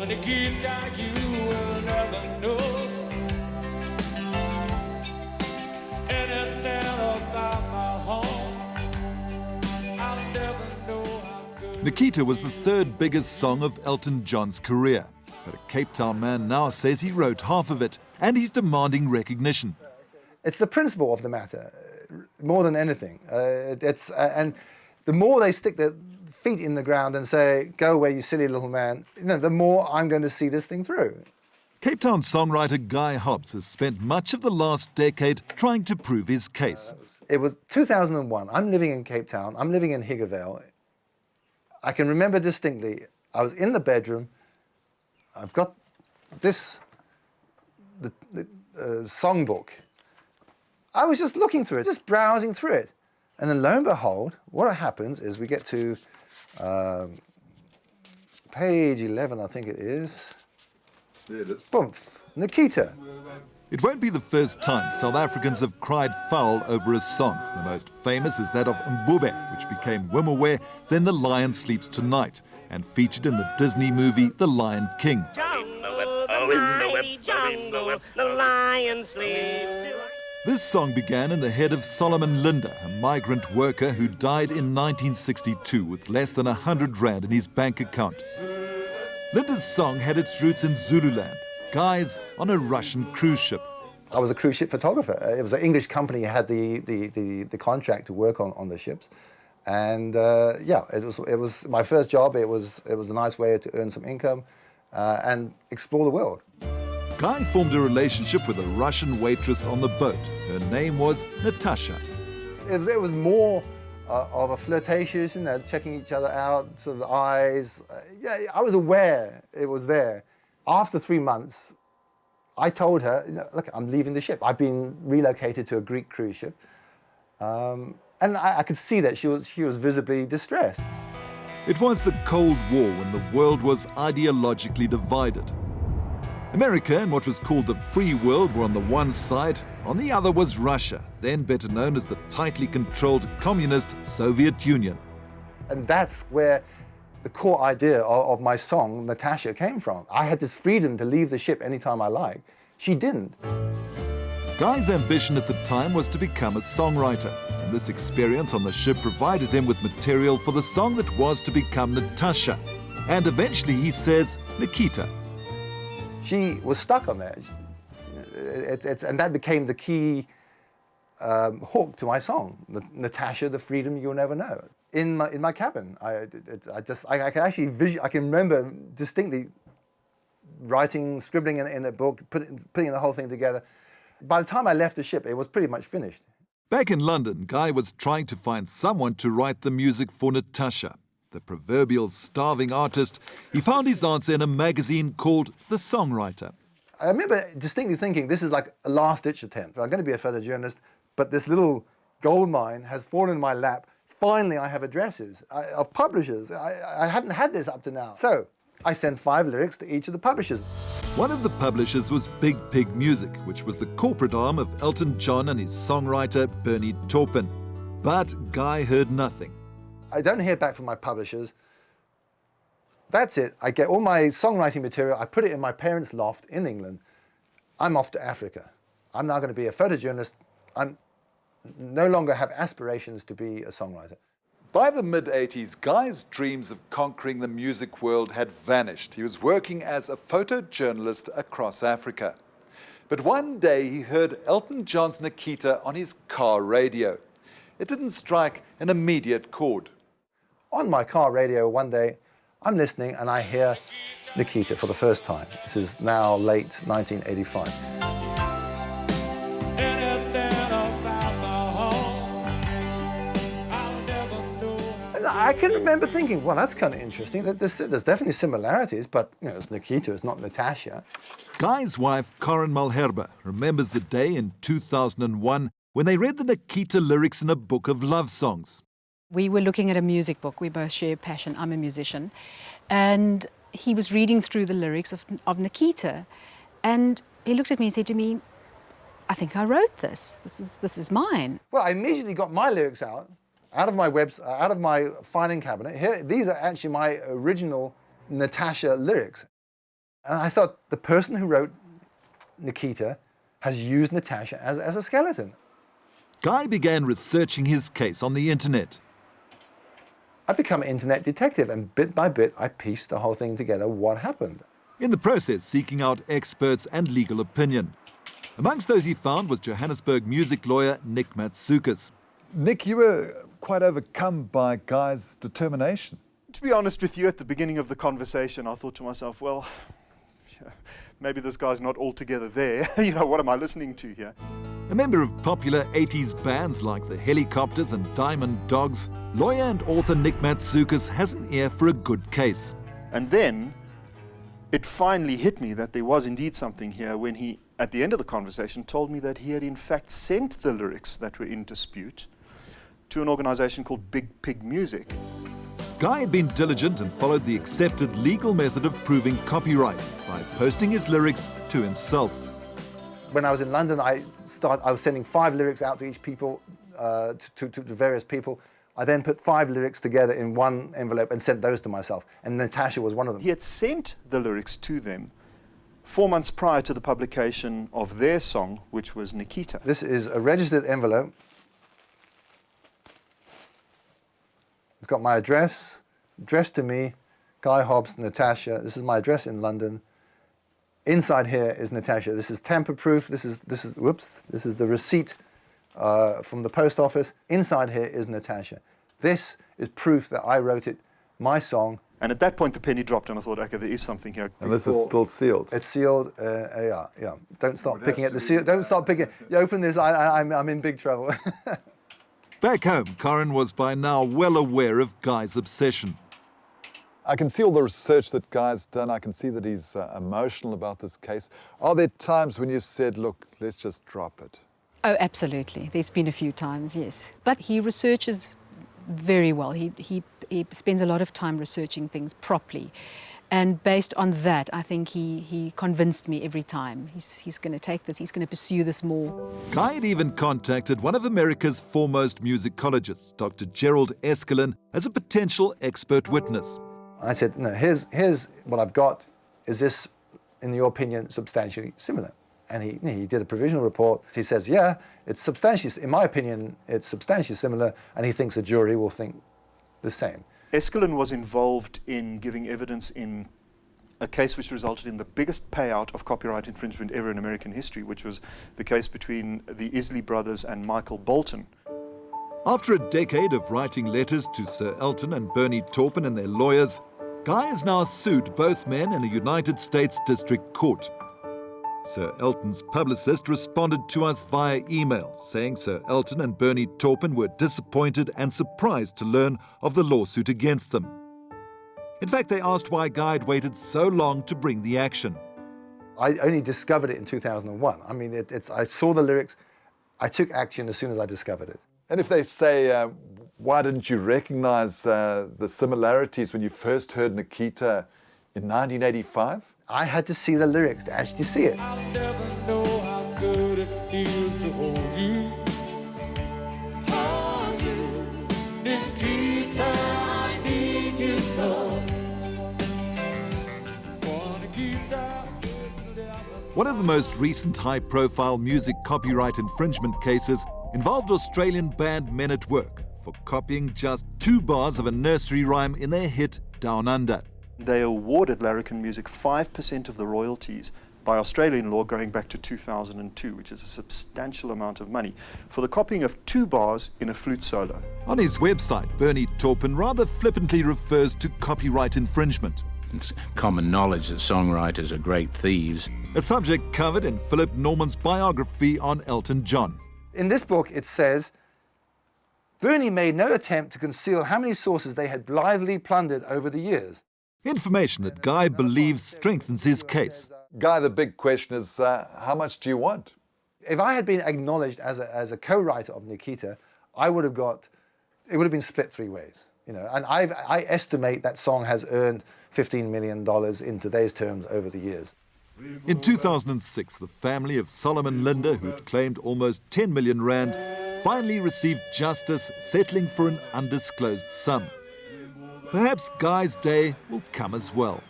Nikita, you will never know anything about my home. I'll never know how good. Nikita was the third biggest song of Elton John's career. But a Cape Town man now says he wrote half of it, and he's demanding recognition. It's the principle of the matter, more than anything. And the more they stick their feet in the ground and say, "Go away, you silly little man," the more I'm going to see this thing through. Cape Town songwriter Guy Hobbs has spent much of the last decade trying to prove his case. It was 2001. I'm living in Cape Town. I'm living in Higgevale. I can remember distinctly, I was in the bedroom. I've got this, the songbook. I was just looking through it, just browsing through it. And then lo and behold, what happens is we get to page 11, I think it is. There it is. Boom, Nikita. It won't be the first time South Africans have cried foul over a song. The most famous is that of Mbube, which became Wimmelware, then The Lion Sleeps Tonight, and featured in the Disney movie The Lion King. The lion sleeps tonight. This song began in the head of Solomon Linda, a migrant worker who died in 1962 with less than 100 rand in his bank account. Linda's song had its roots in Zululand, guys on a Russian cruise ship. I was a cruise ship photographer. It was an English company who had the contract to work on the ships. And yeah, it was my first job. It was a nice way to earn some income and explore the world. Guy formed a relationship with a Russian waitress on the boat. Her name was Natasha. It was more of a flirtatious, checking each other out, sort of eyes. Yeah, I was aware it was there. After 3 months, I told her, look, I'm leaving the ship. I've been relocated to a Greek cruise ship. And I could see that she was visibly distressed. It was the Cold War when the world was ideologically divided. America and what was called the free world were on the one side. On the other was Russia, then better known as the tightly controlled communist Soviet Union. And that's where the core idea of my song, Natasha, came from. I had this freedom to leave the ship anytime I liked. She didn't. Guy's ambition at the time was to become a songwriter, and this experience on the ship provided him with material for the song that was to become Natasha. And eventually, he says, Nikita. She was stuck on there. And that became the key hook to my song, Natasha, the freedom you'll never know. In my cabin, I can remember distinctly writing, scribbling in a book, putting the whole thing together. By the time I left the ship, it was pretty much finished. Back in London, Guy was trying to find someone to write the music for Natasha. The proverbial starving artist, he found his answer in a magazine called The Songwriter. I remember distinctly thinking, this is like a last-ditch attempt. I'm going to be a photojournalist, but this little gold mine has fallen in my lap. Finally, I have addresses of publishers. I haven't had this up to now. So I sent 5 lyrics to each of the publishers. One of the publishers was Big Pig Music, which was the corporate arm of Elton John and his songwriter Bernie Taupin. But Guy heard nothing. I don't hear back from my publishers. That's it. I get all my songwriting material, I put it in my parents' loft in England. I'm off to Africa. I'm now going to be a photojournalist. I no longer have aspirations to be a songwriter. By the mid-80s, Guy's dreams of conquering the music world had vanished. He was working as a photojournalist across Africa. But one day he heard Elton John's Nikita on his car radio. It didn't strike an immediate chord. On my car radio one day, I'm listening and I hear Nikita for the first time. This is now late 1985. And I can remember thinking, well, that's kind of interesting. There's definitely similarities, but it's Nikita, it's not Natasha. Guy's wife, Karen Malherbe, remembers the day in 2001 when they read the Nikita lyrics in a book of love songs. We were looking at a music book. We both share passion. I'm a musician. And he was reading through the lyrics of Nikita. And he looked at me and said to me, I think I wrote this. This is mine. Well, I immediately got my lyrics out of my filing cabinet. Here, these are actually my original Natasha lyrics. And I thought the person who wrote Nikita has used Natasha as a skeleton. Guy began researching his case on the internet. I become an internet detective, and bit by bit, I pieced the whole thing together, what happened. In the process, seeking out experts and legal opinion. Amongst those he found was Johannesburg music lawyer Nick Matsoukas. Nick, you were quite overcome by Guy's determination. To be honest with you, at the beginning of the conversation, I thought to myself, well, maybe this guy's not altogether there. What am I listening to here? A member of popular 80s bands like the Helicopters and Diamond Dogs, lawyer and author Nick Matsoukas has an ear for a good case. And then it finally hit me that there was indeed something here when he, at the end of the conversation, told me that he had in fact sent the lyrics that were in dispute to an organization called Big Pig Music. Guy had been diligent and followed the accepted legal method of proving copyright by posting his lyrics to himself. When I was in London, I was sending 5 lyrics out to each people, to various people. I then put 5 lyrics together in one envelope and sent those to myself. And Natasha was one of them. He had sent the lyrics to them 4 months prior to the publication of their song, which was Nikita. This is a registered envelope. It's got my address, addressed to me, Guy Hobbs, Natasha. This is my address in London. Inside here is Natasha. This is tamper-proof. This is the receipt from the post office. Inside here is Natasha. This is proof that I wrote it, my song. And at that point, the penny dropped, and I thought, okay, there is something here. And this is still sealed. It's sealed. Yeah. Don't start picking at the seal. Don't start picking. You open this. I'm in big trouble. Back home, Corin was by now well aware of Guy's obsession. I can see all the research that Guy's done. I can see that he's emotional about this case. Are there times when you've said, look, let's just drop it? Oh, absolutely. There's been a few times, yes. But he researches very well. He spends a lot of time researching things properly. And based on that, I think he convinced me every time. He's going to take this, he's going to pursue this more. Guy had even contacted one of America's foremost musicologists, Dr. Gerald Eskelin, as a potential expert witness. I said, no, here's what I've got. Is this, in your opinion, substantially similar? And he did a provisional report. He says, yeah, it's substantially, in my opinion, it's substantially similar, and he thinks the jury will think the same. Eskelin was involved in giving evidence in a case which resulted in the biggest payout of copyright infringement ever in American history, which was the case between the Isley brothers and Michael Bolton. After a decade of writing letters to Sir Elton and Bernie Taupin and their lawyers, Guy has now sued both men in a United States District Court. Sir Elton's publicist responded to us via email, saying Sir Elton and Bernie Taupin were disappointed and surprised to learn of the lawsuit against them. In fact, they asked why Guy had waited so long to bring the action. I only discovered it in 2001. I mean, I saw the lyrics. I took action as soon as I discovered it. And if they say, why didn't you recognize the similarities when you first heard Nikita in 1985? I had to see the lyrics to actually see it. I'll never know how good it feels to hold you. Hold you, Nikita, I need you so. For Nikita, One of the most recent high-profile music copyright infringement cases involved Australian band Men at Work for copying just 2 bars of a nursery rhyme in their hit Down Under. They awarded Larrikin Music 5% of the royalties by Australian law going back to 2002, which is a substantial amount of money, for the copying of 2 bars in a flute solo. On his website, Bernie Taupin rather flippantly refers to copyright infringement. It's common knowledge that songwriters are great thieves. A subject covered in Philip Norman's biography on Elton John. In this book, it says, Bernie made no attempt to conceal how many sources they had blithely plundered over the years. Information that Guy believes strengthens his case. Guy, the big question is, how much do you want? If I had been acknowledged as a co-writer of Nikita, it would have been split 3 ways. And I estimate that song has earned $15 million in today's terms over the years. In 2006, the family of Solomon Linda, who'd claimed almost 10 million rand, finally received justice, settling for an undisclosed sum. Perhaps Guy's day will come as well.